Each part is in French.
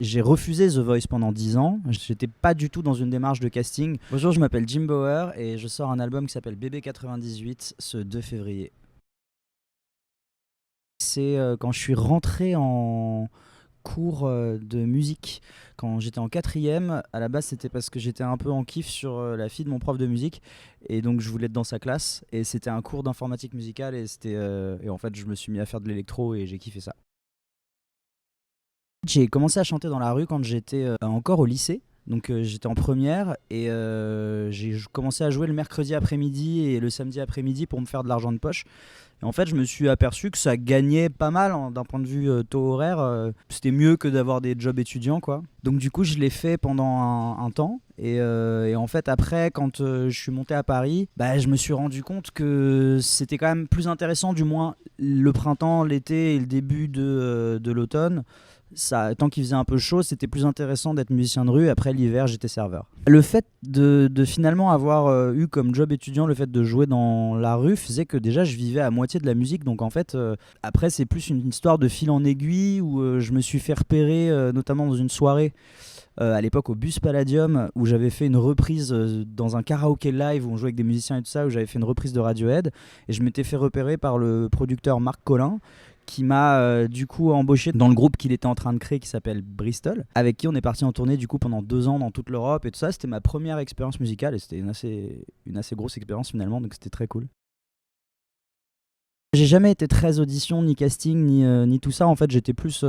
J'ai refusé The Voice pendant 10 ans. J'étais pas du tout dans une démarche de casting. Bonjour, je m'appelle Jim Bauer et je sors un album qui s'appelle Bébé 98 ce 2 février. C'est quand je suis rentré en cours de musique quand j'étais en quatrième. À la base, c'était parce que j'étais un peu en kiff sur la fille de mon prof de musique et donc je voulais être dans sa classe. Et c'était un cours d'informatique musicale et en fait, je me suis mis à faire de l'électro et j'ai kiffé ça. J'ai commencé à chanter dans la rue quand j'étais encore au lycée. Donc j'étais en première et j'ai commencé à jouer le mercredi après-midi et le samedi après-midi pour me faire de l'argent de poche. Et en fait, je me suis aperçu que ça gagnait pas mal d'un point de vue taux horaire. C'était mieux que d'avoir des jobs étudiants, quoi. Donc du coup, je l'ai fait pendant un temps. Et en fait, après, quand je suis monté à Paris, je me suis rendu compte que c'était quand même plus intéressant, du moins le printemps, l'été et le début de l'automne. Ça, tant qu'il faisait un peu chaud, c'était plus intéressant d'être musicien de rue. Après l'hiver, j'étais serveur. Le fait de finalement avoir eu comme job étudiant le fait de jouer dans la rue faisait que déjà je vivais à moitié de la musique. Donc en fait, après c'est plus une histoire de fil en aiguille où je me suis fait repérer notamment dans une soirée à l'époque au Bus Palladium où j'avais fait une reprise dans un karaoké live où on jouait avec des musiciens et tout ça, où j'avais fait une reprise de Radiohead et je m'étais fait repérer par le producteur Marc Collin qui m'a du coup embauché dans le groupe qu'il était en train de créer qui s'appelle Bristol, avec qui on est parti en tournée du coup pendant 2 ans dans toute l'Europe et tout ça. C'était ma première expérience musicale et c'était une assez grosse expérience finalement, donc c'était très cool. J'ai jamais été très audition, ni casting, ni tout ça. En fait, j'étais plus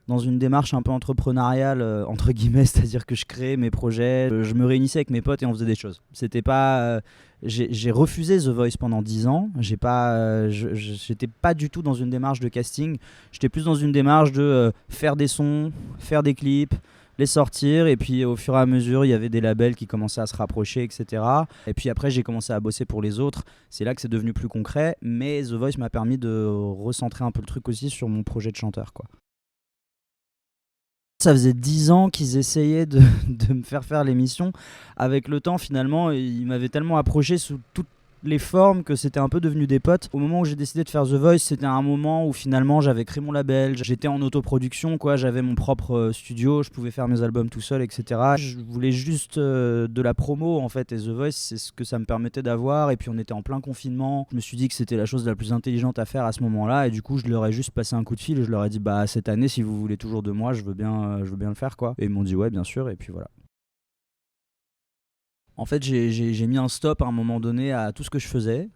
dans une démarche un peu entrepreneuriale, entre guillemets, c'est-à-dire que je créais mes projets, je me réunissais avec mes potes et on faisait des choses. C'était pas. J'ai refusé The Voice pendant 10 ans. J'étais pas du tout dans une démarche de casting. J'étais plus dans une démarche de faire des sons, faire des clips, les sortir, et puis au fur et à mesure il y avait des labels qui commençaient à se rapprocher, etc. Et puis après j'ai commencé à bosser pour les autres. C'est là que c'est devenu plus concret, mais The Voice m'a permis de recentrer un peu le truc aussi sur mon projet de chanteur, quoi. Ça faisait 10 ans qu'ils essayaient de me faire l'émission. Avec le temps, finalement, ils m'avaient tellement approché sous toutes les formes que c'était un peu devenu des potes. Au moment où j'ai décidé de faire The Voice, c'était un moment où finalement j'avais créé mon label, j'étais en autoproduction, quoi, j'avais mon propre studio, je pouvais faire mes albums tout seul, etc. Je voulais juste de la promo en fait, et The Voice c'est ce que ça me permettait d'avoir. Et puis on était en plein confinement, je me suis dit que c'était la chose la plus intelligente à faire à ce moment-là, et du coup je leur ai juste passé un coup de fil et je leur ai dit cette année si vous voulez toujours de moi, je veux bien le faire, quoi. Et ils m'ont dit ouais bien sûr, et puis voilà. En fait, j'ai mis un stop à un moment donné à tout ce que je faisais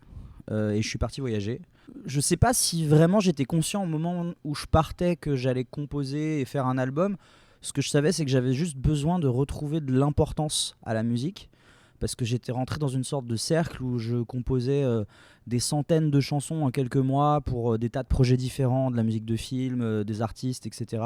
et je suis parti voyager. Je sais pas si vraiment j'étais conscient au moment où je partais que j'allais composer et faire un album. Ce que je savais, c'est que j'avais juste besoin de retrouver de l'importance à la musique parce que j'étais rentré dans une sorte de cercle où je composais des centaines de chansons en quelques mois pour des tas de projets différents, de la musique de film, des artistes, etc.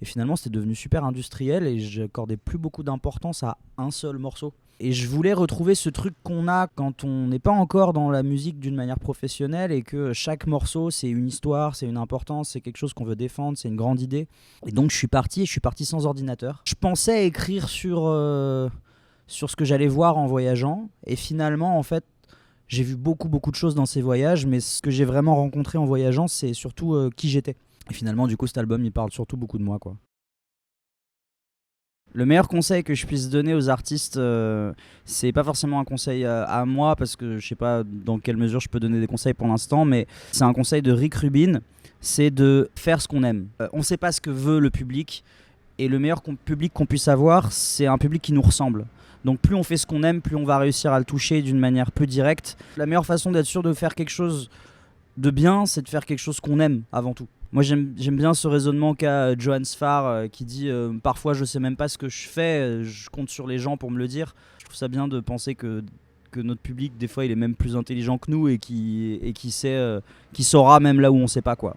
Et finalement, c'était devenu super industriel et j'accordais plus beaucoup d'importance à un seul morceau. Et je voulais retrouver ce truc qu'on a quand on n'est pas encore dans la musique d'une manière professionnelle et que chaque morceau, c'est une histoire, c'est une importance, c'est quelque chose qu'on veut défendre, c'est une grande idée. Et donc je suis parti sans ordinateur. Je pensais écrire sur ce que j'allais voir en voyageant. Et finalement, en fait, j'ai vu beaucoup de choses dans ces voyages, mais ce que j'ai vraiment rencontré en voyageant, c'est surtout qui j'étais. Et finalement, du coup, cet album, il parle surtout beaucoup de moi, quoi. Le meilleur conseil que je puisse donner aux artistes, c'est pas forcément un conseil à moi, parce que je sais pas dans quelle mesure je peux donner des conseils pour l'instant, mais c'est un conseil de Rick Rubin, c'est de faire ce qu'on aime. On sait pas ce que veut le public, et le meilleur public qu'on puisse avoir, c'est un public qui nous ressemble. Donc plus on fait ce qu'on aime, plus on va réussir à le toucher d'une manière peu directe. La meilleure façon d'être sûr de faire quelque chose de bien, c'est de faire quelque chose qu'on aime avant tout. Moi j'aime bien ce raisonnement qu'a Johann Sfar qui dit parfois je sais même pas ce que je fais, je compte sur les gens pour me le dire. Je trouve ça bien de penser que notre public des fois il est même plus intelligent que nous et qui saura même là où on sait pas, quoi.